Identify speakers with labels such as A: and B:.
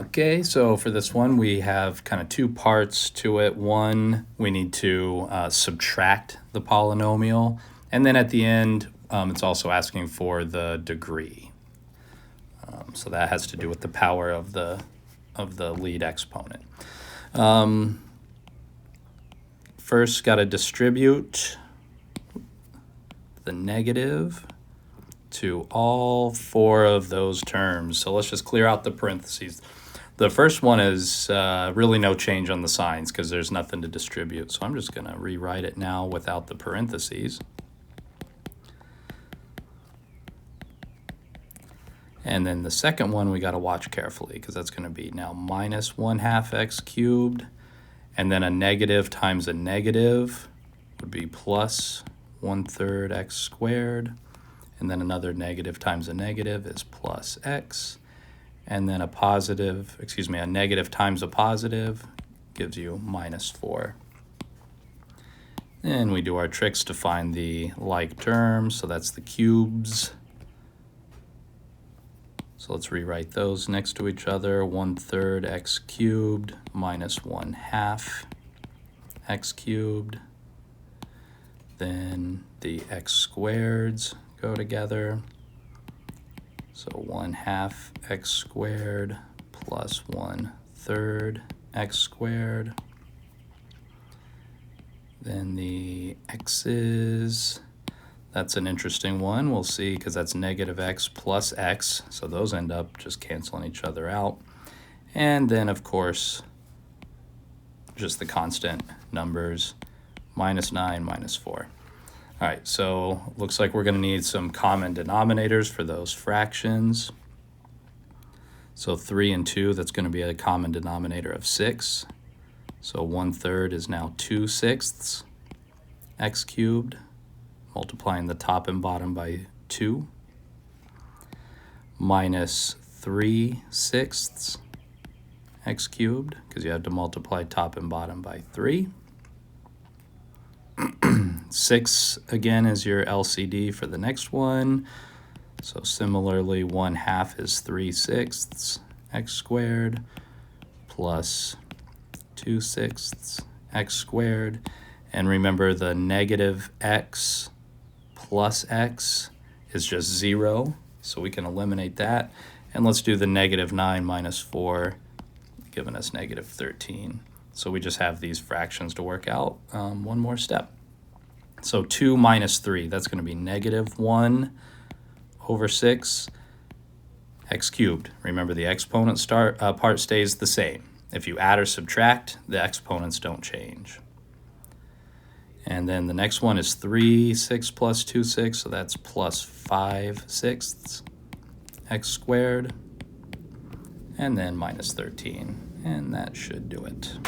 A: Okay, so for this one, we have kind of two parts to it. One, we need to subtract the polynomial, and then at the end, it's also asking for the degree. So that has to do with the power of the lead exponent. First, got to distribute the negative to all four of those terms. So let's just clear out the parentheses. The first one is really no change on the signs because there's nothing to distribute. So I'm just going to rewrite it now without the parentheses. And then the second one we got to watch carefully because that's going to be now minus 1/2 x cubed. And then a negative times a negative would be plus 1/3 x squared. And then another negative times a negative is plus x. And then a negative times a positive gives you minus 4. And we do our tricks to find the like terms, so that's the cubes. So let's rewrite those next to each other. 1/3 x cubed minus 1/2 x cubed. Then the x squareds go together. So 1/2 x squared plus 1/3 x squared. Then the x's, that's an interesting one. We'll see because that's negative x plus x. So those end up just canceling each other out. And then, of course, just the constant numbers, -9, -4. All right, so looks like we're going to need some common denominators for those fractions. So 3 and 2, that's going to be a common denominator of 6. So 1/3 is now 2/6 x cubed, multiplying the top and bottom by 2, minus 3/6 x cubed, because you have to multiply top and bottom by 3. 6 again is your LCD for the next one. So similarly, 1/2 is 3/6 x squared plus 2/6 x squared. And remember, the negative x plus x is just 0, so we can eliminate that. And let's do the -9 minus 4, giving us -13. So we just have these fractions to work out. One more step. So 2 minus 3, that's going to be -1/6 x cubed. Remember, the exponent part stays the same. If you add or subtract, the exponents don't change. And then the next one is 3/6 plus 2/6, so that's plus 5/6 x squared. And then -13, and that should do it.